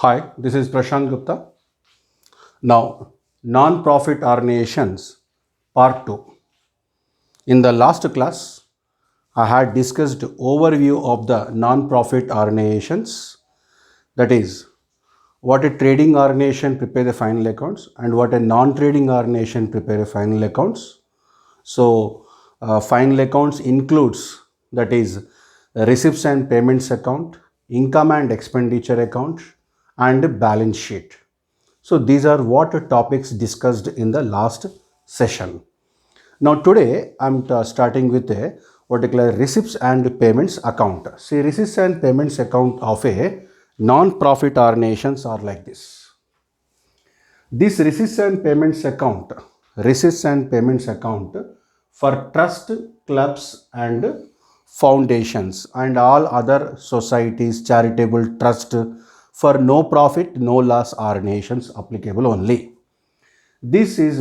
Hi, this is Prashant Gupta. Now, non-profit organizations, part 2. In the last class, I had discussed overview of the non-profit organizations. That is, what a trading organization prepare the final accounts and what a non-trading organization prepare the final accounts. So, final accounts includes, that is, receipts and payments account, income and expenditure account, and balance sheet. So these are what topics discussed in the last session. Now today I'm starting with a particular receipts and payments account. See, receipts and payments account of a non-profit organizations are like this. This receipts and payments account for trust, clubs and foundations and all other societies, charitable trust for no profit, no loss organizations applicable only. This is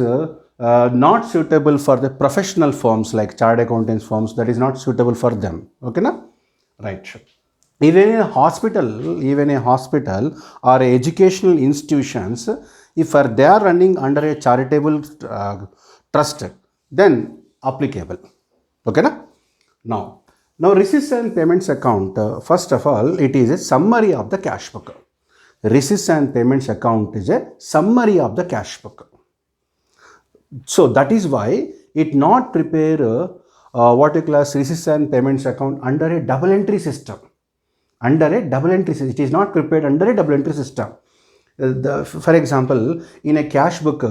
not suitable for the professional firms like chartered accountants firms. That is not suitable for them. Okay, na? Right. Even a hospital or educational institutions, if they are running under a charitable trust, then applicable. Okay, na? Now receipts and payments account. First of all, it is a summary of the cash book. Receipts and payments account is a summary of the cash book. So that is why it not prepare what you class receipts and payments account under a double entry system. It is not prepared under a double entry system. For example, in a cash book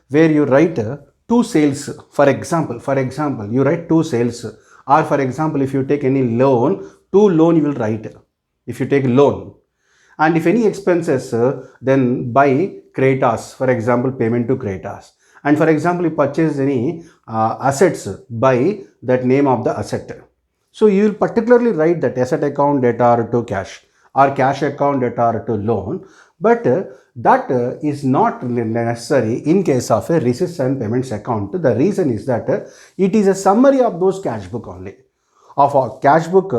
where you write two sales, for example, you write two sales, or for example, if you take any loan, two loan you will write. If you take loan, and if any expenses, then by creditors, for example, payment to creditors. And for example, you purchase any assets by that name of the asset. So you will particularly write that asset account debtor to cash or cash account debtor to loan. But that is not necessary in case of a receipts and payments account. The reason is that it is a summary of those cash book only. Of a cash book,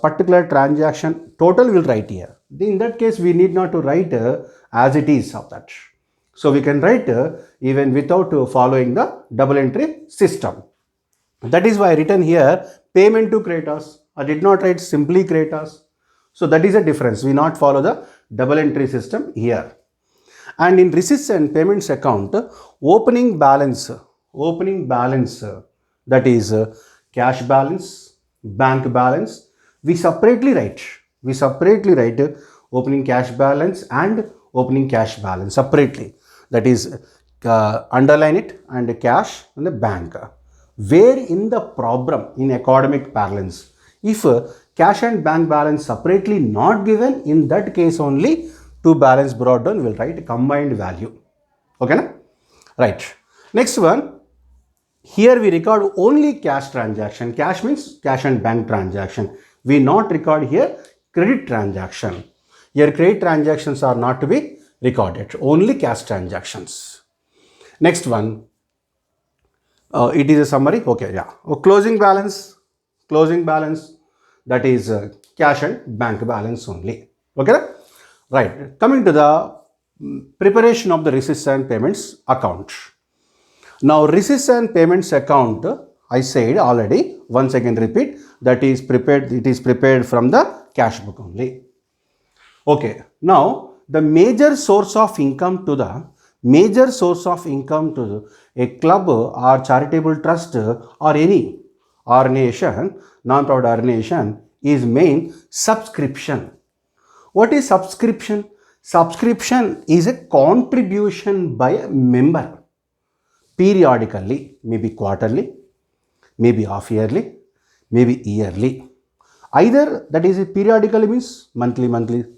particular transaction total will write here. In that case, we need not to write as it is of that. So we can write even without following the double entry system. That is why I written here payment to creditors. I did not write simply creditors. So that is a difference. We not follow the double entry system here. And in receipts and payments account, opening balance, that is cash balance, bank balance, we separately write opening cash balance and opening cash balance separately. That is underline it and cash and the bank. Where in the problem in academic parlance, if cash and bank balance separately not given, in that case only two balance brought down will write combined value. Okay, na? Right. Next one, here we record only cash transaction. Cash means cash and bank transaction. We not record here credit transaction. Here credit transactions are not to be recorded, only cash transactions. Next one, it is a summary. Okay, yeah. Closing balance, that is cash and bank balance only. Okay, right. Coming to the preparation of the receipts and payments account. Now receipts and payments account, I said already, once again repeat, that is prepared, it is prepared from the cash book only. Okay, now the major source of income to a club or charitable trust or any organization, non-profit organization, is main subscription. What is subscription? Subscription is a contribution by a member periodically, maybe quarterly, maybe half yearly, maybe yearly. Either that is periodically means monthly,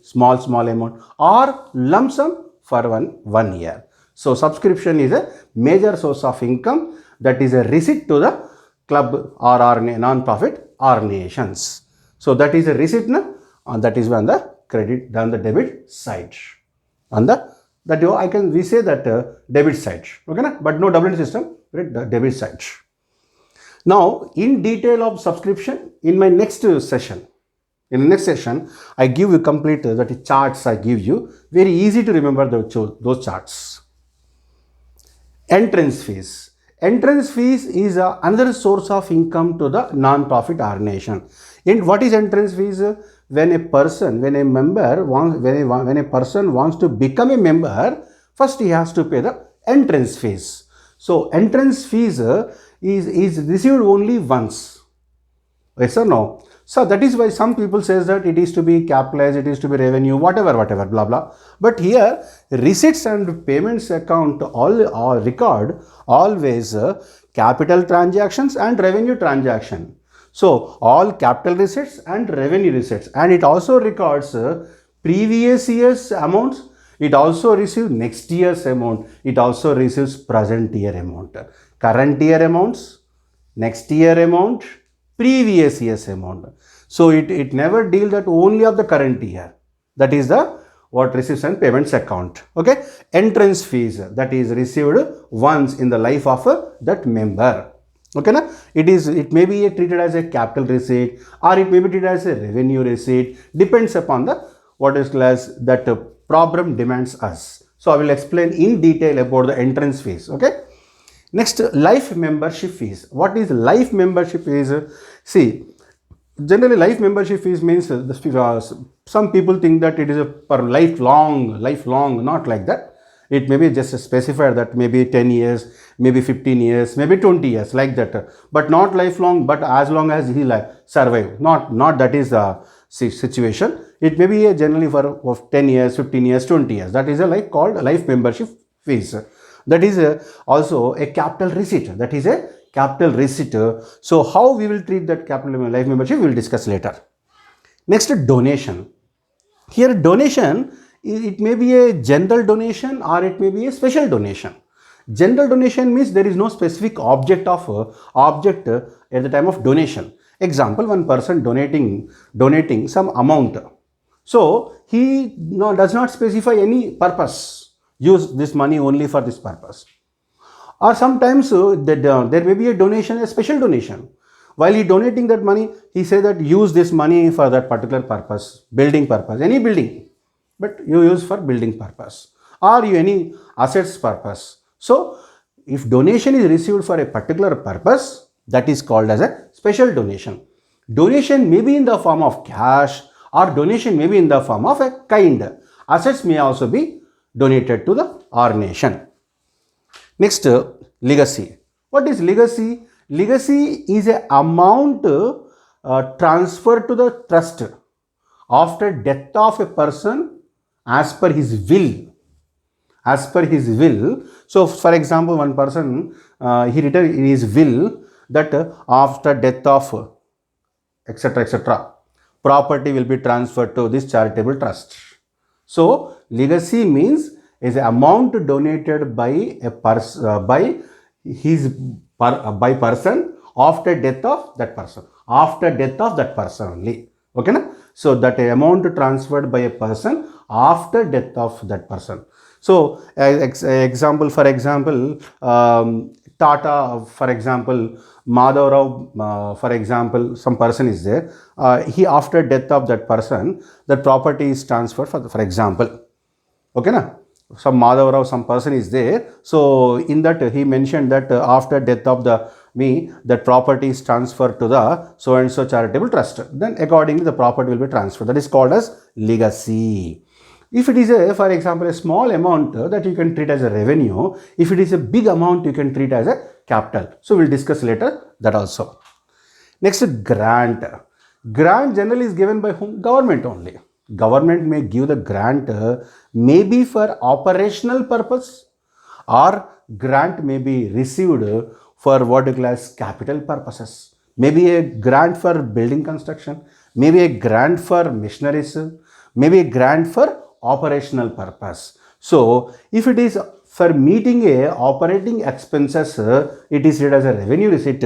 small amount, or lump sum for one year. So subscription is a major source of income, that is a receipt to the club or non-profit organizations. So that is a receipt, that is on the credit, on the debit side. We say that debit side, okay, na? But no double system, right? The debit side. Now in detail of subscription in my next session. In the next session, I give you complete that charts I give you. Very easy to remember those charts. Entrance fees. Entrance fees is another source of income to the non-profit organization. And what is entrance fees? When a person wants to become a member, first he has to pay the entrance fees. So entrance fees is received only once. Yes or no? So that is why some people says that it is to be capitalized, it is to be revenue, whatever, blah, blah. But here, receipts and payments account all record always capital transactions and revenue transaction. So all capital receipts and revenue receipts, and it also records previous year's amounts. It also receives next year's amount. It also receives present year amount, current year amounts, next year amount, previous year's amount. So it never deals that only of the current year. That is the what receipts and payments account. Okay, entrance fees that is received once in the life of that member. Okay, na? It may be treated as a capital receipt, or it may be treated as a revenue receipt. Depends upon the what is class that problem demands us. So I will explain in detail about the entrance fees. Okay. Next, life membership fees. What is life membership fees? See, generally life membership fees means some people think that it is a per lifelong, not like that. It may be just specified that maybe 10 years, maybe 15 years, maybe 20 years, like that. But not lifelong, but as long as he survive. Not that is the situation. It may be generally for 10 years, 15 years, 20 years. That is a called life membership fees. That is also a capital receipt. That is a capital receipt. So how we will treat that capital life membership, we will discuss later. Next, donation. Here donation, it may be a general donation or it may be a special donation. General donation means there is no specific object at the time of donation. Example, one person donating some amount. So he does not specify any purpose. Use this money only for this purpose. Or sometimes there may be a donation, a special donation. While he donating that money, he say that use this money for that particular purpose, building purpose, any building, but you use for building purpose or any assets purpose. So if donation is received for a particular purpose, that is called as a special donation. Donation may be in the form of cash or donation may be in the form of a kind. Assets may also be donated to the organization. Next, legacy. What is legacy? Legacy is an amount transferred to the trust after death of a person as per his will. As per his will. So, for example, one person, he written in his will that after death of etc., property will be transferred to this charitable trust. So, legacy means is an amount donated by a person by person after death of that person. After death of that person only. Okay, na? So that amount transferred by a person after death of that person. So example, for example, Tata, for example, Madhav Rao, for example, some person is there. He after death of that person, that property is transferred for example. Okay, na? Some Madhav Rao, some person is there. So in that he mentioned that after death of that property is transferred to the so and so charitable trust. Then accordingly the property will be transferred. That is called as legacy. If it is for example, a small amount that you can treat as a revenue. If it is a big amount, you can treat as a capital. So we'll discuss later that also. Next, grant. Grant generally is given by whom? Government only. Government may give the grant maybe for operational purpose, or grant may be received for what you call as capital purposes. Maybe a grant for building construction, maybe a grant for missionaries, maybe a grant for operational purpose. So if it is for meeting a operating expenses, it is treated as a revenue receipt.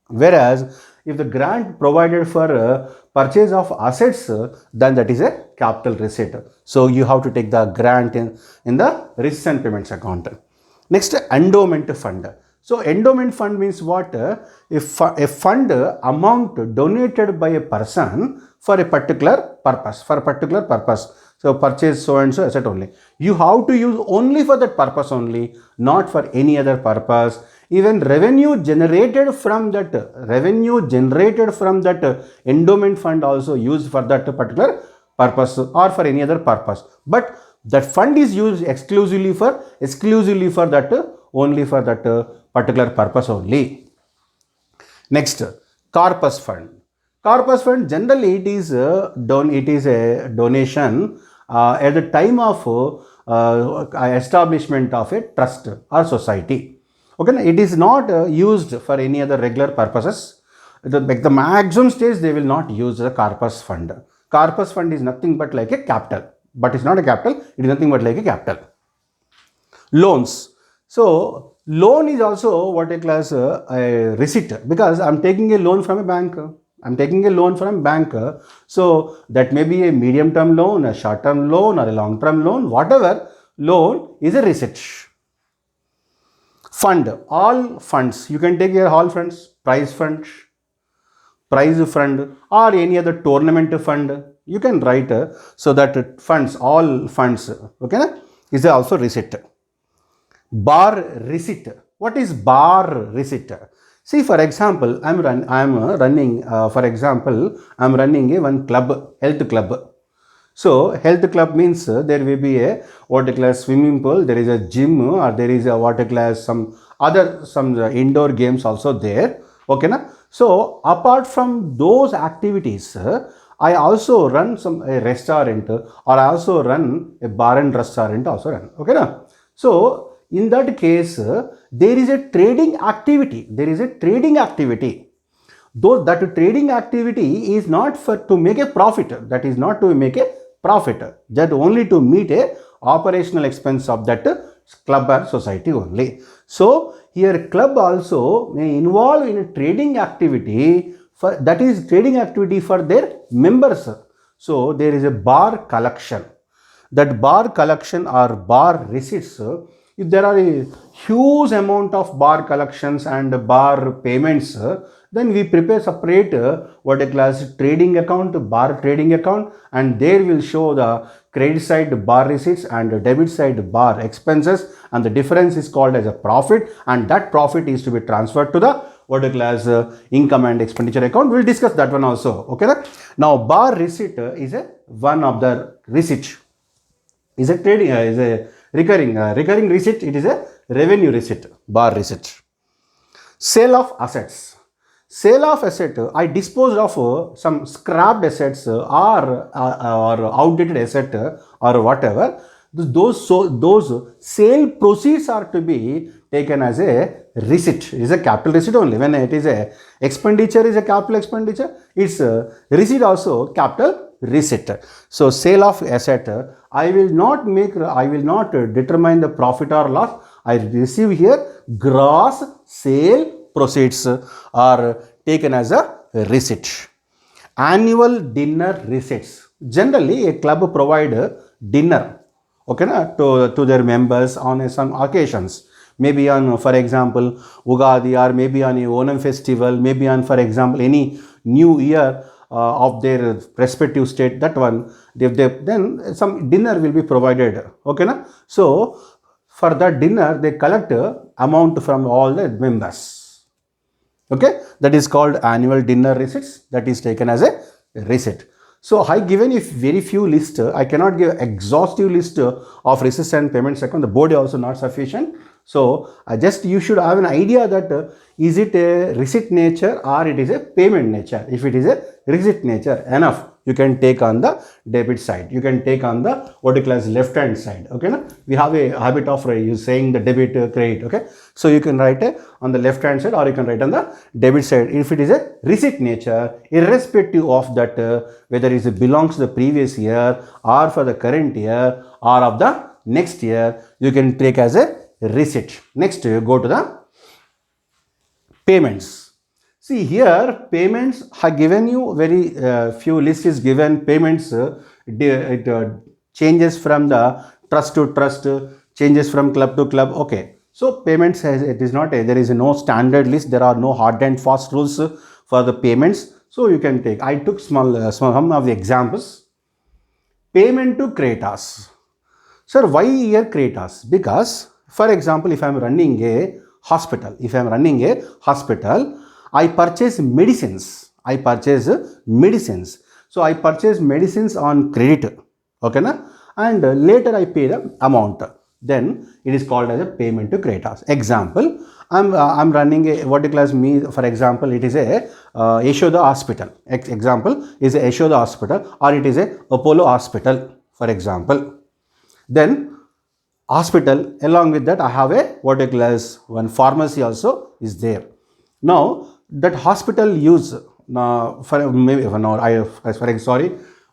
Whereas if the grant provided for purchase of assets, then that is a capital receipt. So you have to take the grant in the receipts and payments account. Next, endowment fund. So endowment fund means what? A fund amount donated by a person for a particular purpose, So purchase so and so asset only. You have to use only for that purpose only, not for any other purpose. Even revenue generated from that endowment fund also used for that particular purpose or for any other purpose. But that fund is used exclusively for that only for that particular purpose only. Next, corpus fund. Corpus fund generally it is a donation at the time of establishment of a trust or society. Okay, it is not used for any other regular purposes. The maximum stage they will not use the corpus fund. Corpus fund is nothing but like a capital, but it's not a capital. It is nothing but like a capital. Loans. So loan is also what I class a receipt, because I'm taking a loan from a bank. So that may be a medium term loan, a short term loan, or a long term loan, whatever. Loan is a receipt. Fund, all funds. You can take your all funds, prize fund, or any other tournament fund. You can write so that funds, all funds, okay, is also receipt. Bar receipt. What is bar receipt? See, for example, I'm running a one club, health club. So health club means there will be a water class swimming pool, there is a gym, or there is a water class, some indoor games also there. Okay, na? So apart from those activities, I also run a restaurant, or I also run a bar and restaurant also run. Okay, na? So in that case, there is a trading activity. Though that trading activity is not to make a profit. That is not to make a profit. That only to meet a operational expense of that club or society only. So here club also may involve in a trading activity for their members. So there is a bar collection. That bar collection or bar receipts, if there are a huge amount of bar collections and bar payments, then we prepare separate what a class trading account, bar trading account, and there will show the credit side bar receipts and debit side bar expenses, and the difference is called as a profit, and that profit is to be transferred to the what a class income and expenditure account. We'll discuss that one also. Okay. Now bar receipt is a one of the receipt. Is a trading is a recurring receipt. It is a revenue receipt, bar receipt. Sale of assets. Sale of asset, I disposed of some scrapped assets or outdated asset or whatever. Those sale proceeds are to be taken as a receipt. It is a capital receipt only. When it is a expenditure, is a capital expenditure. It's a receipt also capital receipt. So sale of asset, I will not determine the profit or loss. I receive here gross sale proceeds are taken as a receipt. Annual dinner receipts. Generally, a club provide dinner, okay, to their members on some occasions. Maybe on, for example, Ugadi, or maybe on a Onam festival, maybe on, for example, any new year of their respective state. That one, then some dinner will be provided. Okay, na? So for that dinner, they collect amount from all the members. Okay, that is called annual dinner receipts. That is taken as a receipt. So I given a very few list. I cannot give exhaustive list of receipts and payments account. The board is also not sufficient. So you should have an idea that is it a receipt nature or it is a payment nature. If it is a receipt nature, enough. You can take on the debit side. You can take on the what you call as left hand side. Okay, na? We have a habit of saying the debit credit. Okay, so you can write on the left hand side or you can write on the debit side. If it is a receipt nature, irrespective of that whether it belongs to the previous year or for the current year or of the next year, you can take as a receipt. Next, you go to the payments. See here, payments have given you very few list is given. Payments it changes from the trust to trust, changes from club to club. Okay, So payments has, it is not there is no standard list. There are no hard and fast rules for the payments. So you can take. I took some of the examples. Payment to creditors. Sir, why here creditors? Because for example, if I am running a hospital, I purchase medicines. So I purchase medicines on credit. Okay, na? And later I pay the amount. Then it is called as a payment to creditors. Example, I'm running a what you class me, for example, it is a Yashoda hospital. Example is a Yashoda hospital, or it is a Apollo hospital, for example. Then hospital, along with that I have a what you class one pharmacy also is there. Now that hospital use for maybe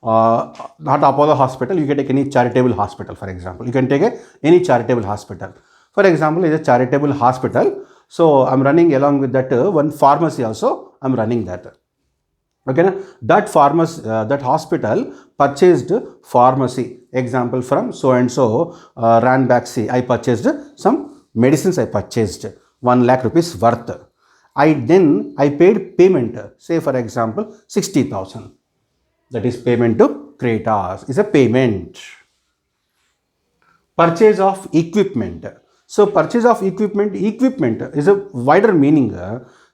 not Apollo hospital, you can take any charitable hospital, for example. You can take any charitable hospital. For example, is a charitable hospital. So I'm running along with that one pharmacy also, I'm running that. Okay, that pharmacy, that hospital purchased pharmacy. Example, from so and so Ranbaxy, I purchased some medicines. I purchased 1 lakh rupees worth. I paid payment. Say for example 60,000. That is payment to creditors. Is a payment. Purchase of equipment. So purchase of equipment is a wider meaning.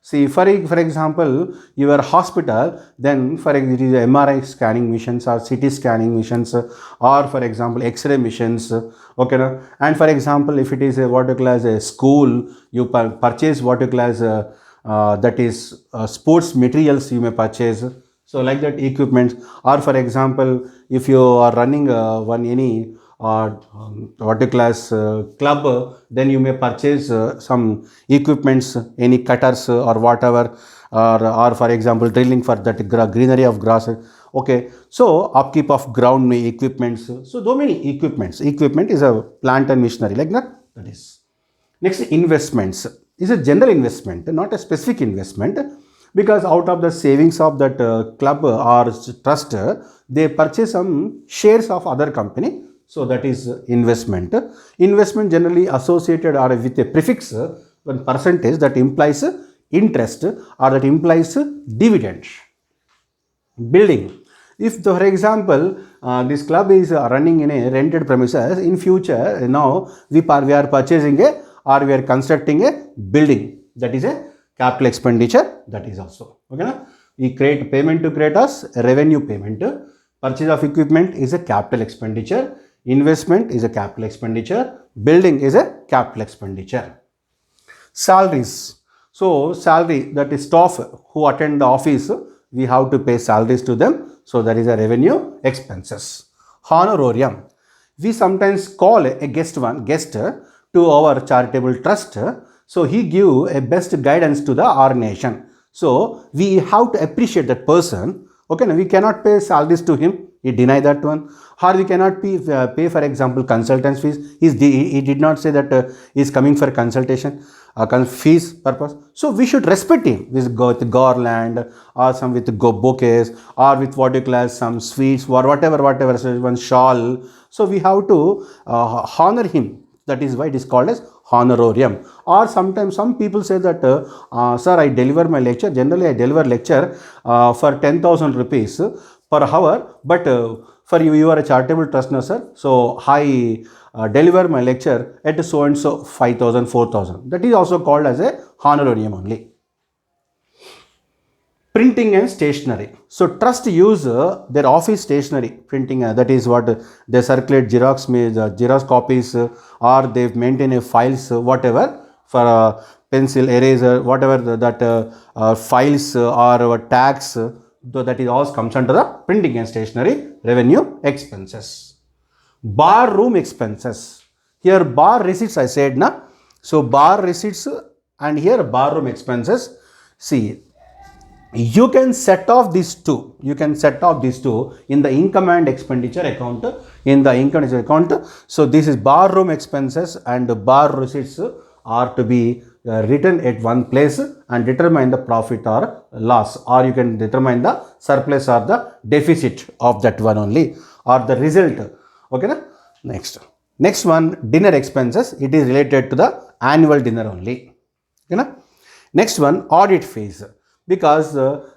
See, for example, your hospital, then for example, it is MRI scanning machines or CT scanning machines, or for example, X-ray machines. Okay, no? And for example, if it is a what you call as a school, you purchase what you call as that is sports materials you may purchase. So like that equipment, or for example, if you are running any what you class club, then you may purchase some equipments, any cutters or whatever, or for example drilling for that greenery of grass. Okay, so upkeep of ground equipments. So though many equipments. Equipment is a plant and machinery like that. That is. Next, investments is a general investment, not a specific investment. Because out of the savings of that club or trust, they purchase some shares of other company. So that is investment. Investment generally associated or with a prefix, one percentage that implies interest or that implies dividend. Building. If for example, this club is running in a rented premises, in future now we are purchasing or we are constructing a building. That is a capital expenditure, that is also. Okay, na? We create payment to creditors, revenue payment. Purchase of equipment is a capital expenditure. Investment is a capital expenditure. Building is a capital expenditure. Salaries. So salary, that is staff who attend the office, we have to pay salaries to them. So that is a revenue expenses. Honorarium. We sometimes call a guest to our charitable trust. So he give a best guidance to our nation. So we have to appreciate that person. Okay, now we cannot pay salaries to him. He deny that one. Or we cannot pay for example consultants fees. He did not say that he is coming for consultation fees purpose. So we should respect him with garland or some with bouquets or with what you call some sweets or whatever, so one shawl. So we have to honor him. That is why it is called as honorarium. Or sometimes some people say that, sir, I deliver my lecture. Generally, I deliver lecture for 10,000 rupees per hour. But for you are a charitable trust, no, sir. So I deliver my lecture at so and so 5,000, 4,000. That is also called as a honorarium only. Printing and stationery. So trust use their office stationery printing. That is what they circulate Xerox copies, or they maintain a files whatever for pencil, eraser, whatever that files or tags. So that is all comes under the printing and stationery revenue expenses. Bar room expenses. Here bar receipts I said na. So bar receipts and here bar room expenses. See, you can set off these two. In the income and expenditure account. So this is bar room expenses and bar receipts are to be written at one place and determine the profit or loss, or you can determine the surplus or the deficit of that one only, or the result. Okay, na? Next, Next one, dinner expenses. It is related to the annual dinner only. You know? Next one, audit fees. Because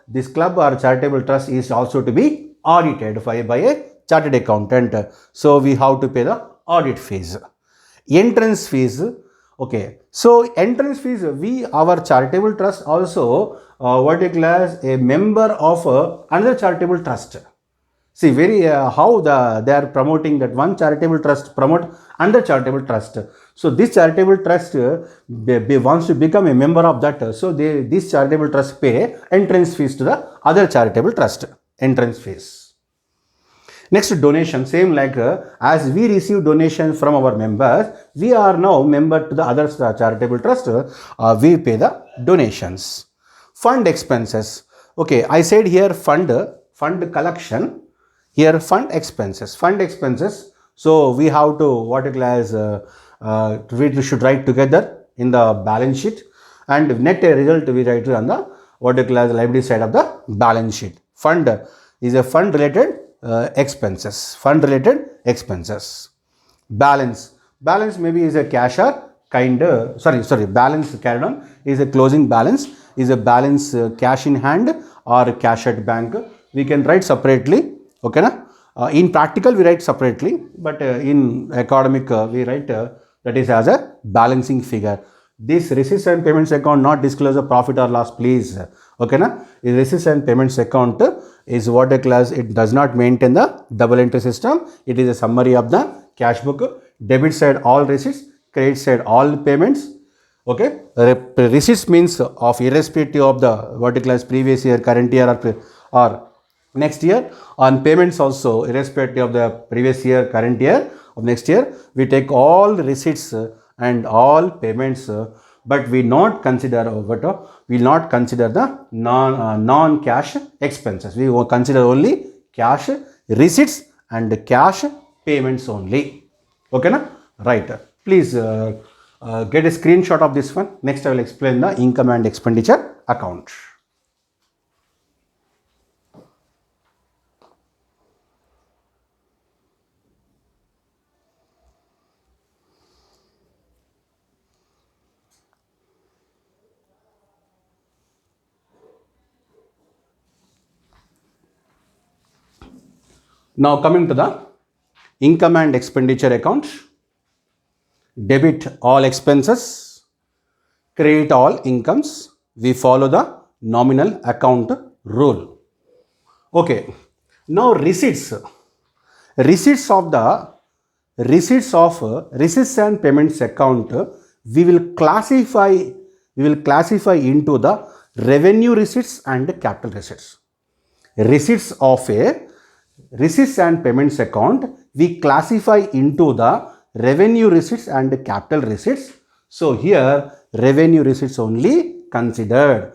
this club or charitable trust is also to be audited by a chartered accountant. So we have to pay the audit fees. Entrance fees. Okay. So entrance fees, our charitable trust also what you call as a member of another charitable trust. See, how they are promoting that one charitable trust promote another charitable trust. So this charitable trust wants to become a member of that. So this charitable trust pay entrance fees to the other charitable trust. Entrance fees. Next, donation. Same like as we receive donation from our members, we are now member to the other charitable trust. We pay the donations. Fund expenses. Okay, I said here fund collection. Here fund expenses. So we have to what you call as we should write together in the balance sheet, and net result we write on the what you call as liability side of the balance sheet. Fund is a fund related expenses. Balance maybe is a cash or balance carried on is a closing balance, is a balance cash in hand or cash at bank. We can write separately. Okay, na? In practical we write separately, but in academic we write that is as a balancing figure. This receipts and payments account not disclose a profit or loss, please. Okay, na? In receipts and payments account is what a class, it does not maintain the double entry system. It is a summary of the cash book. Debit side all receipts, credit side all payments. Okay, receipts means of irrespective of the what a class previous year, current year or next year. On payments also irrespective of the previous year, current year of next year, we take all receipts and all payments, but we not consider the non-cash expenses. We will consider only cash receipts and cash payments only. Okay, na? Right. Please get a screenshot of this one. Next I will explain the income and expenditure account. Now coming to the income and expenditure account. Debit all expenses, credit all incomes. We follow the nominal account rule. Okay. Now receipts of receipts and payments account, we will classify into the revenue receipts and capital receipts. Receipts of a receipts and payments account we classify into the revenue receipts and capital receipts. So here revenue receipts only considered.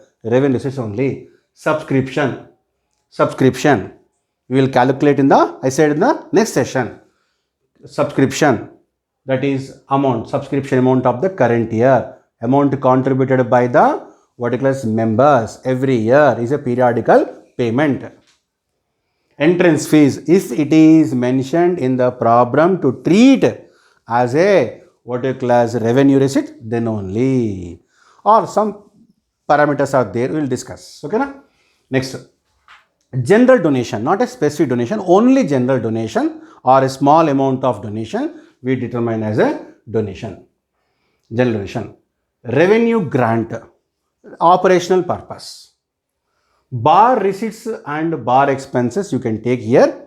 Subscription we will calculate in the, I said in the next session. Subscription, that is subscription amount of the current year, amount contributed by the what you call as members every year, is a periodical payment. Entrance fees, if it is mentioned in the problem to treat as a what you call as revenue receipt, then only, or some parameters are there, we will discuss. Okay, na? Next, general donation, not a specific donation, only general donation or a small amount of donation we determine as a donation. General donation. Revenue grant, operational purpose. Bar receipts and bar expenses you can take here.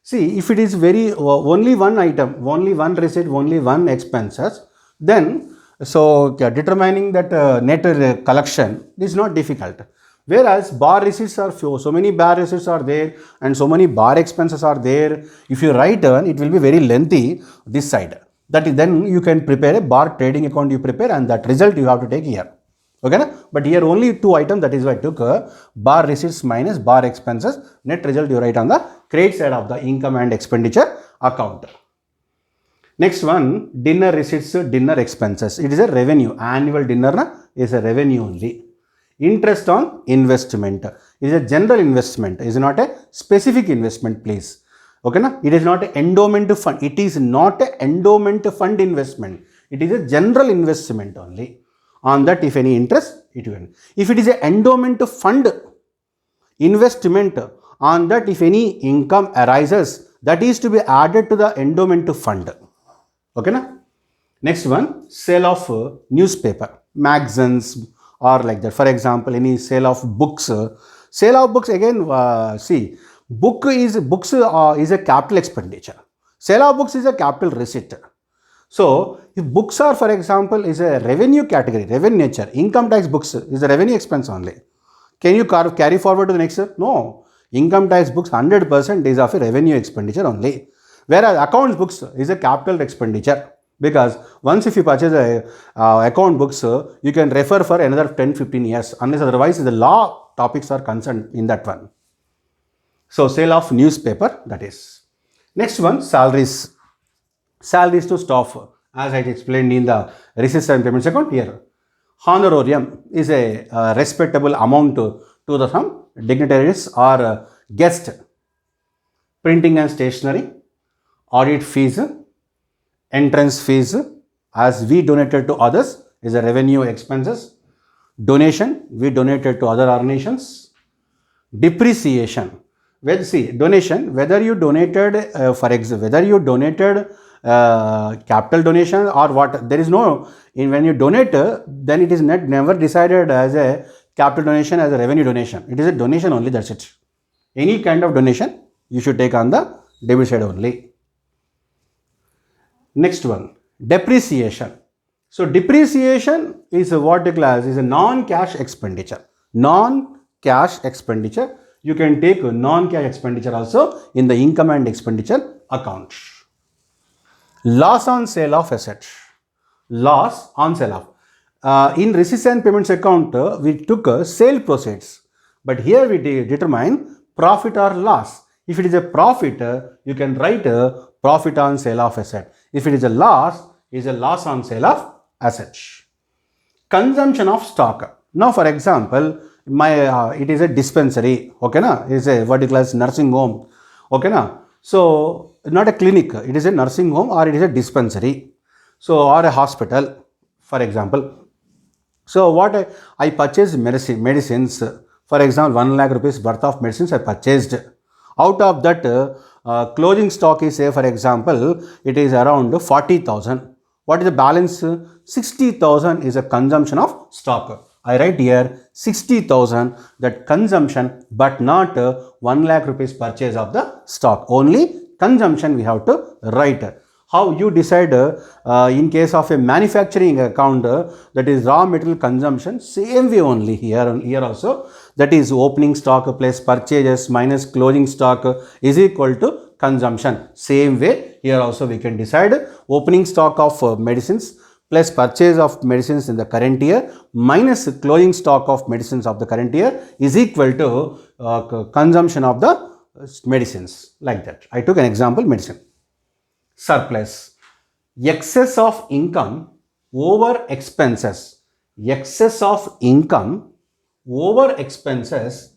See, if it is only one item, only one receipt, only one expenses, then so determining that net collection is not difficult. Whereas bar receipts are so many bar receipts are there and so many bar expenses are there. If you write it will be very lengthy this side. That is, then you can prepare a bar trading account, you prepare, and that result you have to take here. Okay, na? But here only two items, that is why I took bar receipts minus bar expenses. Net result you write on the credit side of the income and expenditure account. Next one, dinner receipts, dinner expenses. It is a revenue. Annual dinner is a revenue only. Interest on investment is a general investment, is not a specific investment, please. Okay, na? It is not an endowment fund. It is not an endowment fund investment. It is a general investment only. On that, if any interest, it will. If it is an endowment fund investment, on that, if any income arises, that is to be added to the endowment fund. Okay, na? Next one, sale of newspaper, magazines, or like that. For example, any sale of books. Sale of books, again, see, books is a capital expenditure. Sale of books is a capital receipt. So, if books are, for example, is a revenue category, revenue nature, income tax books is a revenue expense only. Can you carry forward to the next step? No. Income tax books 100% is of a revenue expenditure only. Whereas accounts books is a capital expenditure. Because once if you purchase a account books, you can refer for another 10-15 years, unless otherwise the law topics are concerned in that one. So, sale of newspaper, that is. Next one, salaries. Salaries to staff, as I explained in the receipts and payments account here. Honorarium is a respectable amount to the some dignitaries or guest. Printing and stationery, audit fees, entrance fees, as we donated to others, is a revenue expenses. Donation, we donated to other organizations. Depreciation, well, see, donation, whether you donated for example, whether you donated capital donation or what, there is no, when you donate, then it is never decided as a capital donation, as a revenue donation. It is a donation only, that's it. Any kind of donation you should take on the debit side only. Next one, depreciation. So, depreciation is what the class is a non-cash expenditure. Non-cash expenditure. You can take non-cash expenditure also in the income and expenditure account. Loss on sale of asset. Loss on sale of. In receipts and payments account, we took sale proceeds. But here we determine profit or loss. If it is a profit, you can write a profit on sale of asset. If it is a loss on sale of assets. Consumption of stock. Now, for example, it is a dispensary, okay na? It is a what you call as nursing home, okay na? So, not a clinic, it is a nursing home or it is a dispensary. So, or a hospital, for example. So, what I purchased medicines, for example, 1 lakh rupees worth of medicines I purchased. Out of that, closing stock is, say, for example, it is around 40,000. What is the balance? 60,000 is a consumption of stock. I write here 60,000, that consumption, but not 1 lakh rupees purchase of the stock. Only consumption we have to write. How you decide in case of a manufacturing account, that is raw material consumption, same way only here also, that is opening stock plus purchases minus closing stock is equal to consumption. Same way here also we can decide opening stock of medicines plus purchase of medicines in the current year minus closing stock of medicines of the current year is equal to consumption of the medicines, like that. I took an example, medicine. Surplus, excess of income over expenses. Excess of income over expenses,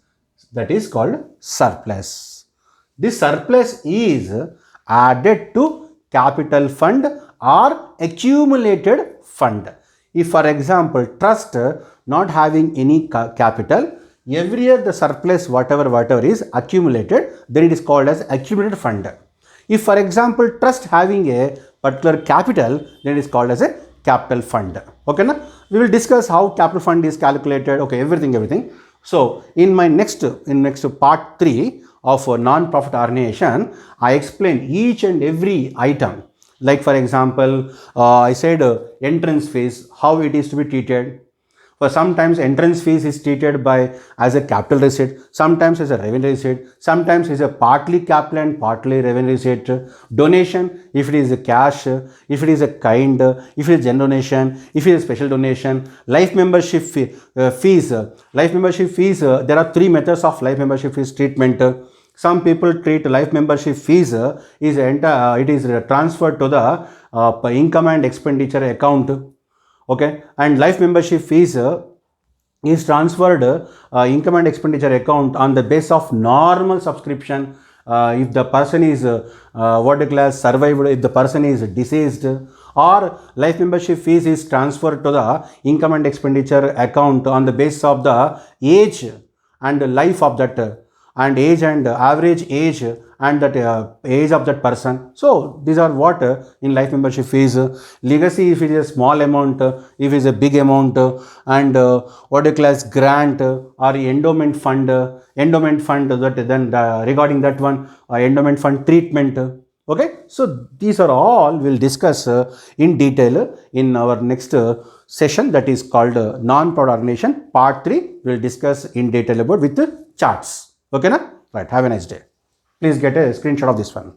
that is called surplus. This surplus is added to capital fund or accumulated fund. If, for example, trust not having any capital, every year the surplus whatever is accumulated, then it is called as accumulated fund. If, for example, trust having a particular capital, then it is called as a capital fund. Okay, na? We will discuss how capital fund is calculated. Okay, everything. So, in next part 3 of non-profit organization, I explain each and every item. Like, for example, I said entrance fees, how it is to be treated. For sometimes entrance fees is treated as a capital receipt, sometimes as a revenue receipt, sometimes is a partly capital and partly revenue receipt. Donation, if it is a cash, if it is a kind, if it is general donation, if it is a special donation. Life membership fees. Life membership fees, there are 3 methods of life membership fees treatment. Some people treat life membership fees it is transferred to the income and expenditure account. Okay, and life membership fees is transferred income and expenditure account on the basis of normal subscription if the person is what do you call as survived, if the person is deceased, or life membership fees is transferred to the income and expenditure account on the basis of the age and life of that and age and average age and that age of that person. So these are what in life membership fees. Legacy, if it is a small amount, if it is a big amount, and what do you call as grant or endowment fund, that then regarding that one endowment fund treatment. Okay, so these are all we'll discuss in detail in our next session, that is called non-prod organization part 3. We'll discuss in detail about with charts. Okay, na? Right. Have a nice day. Please get a screenshot of this one.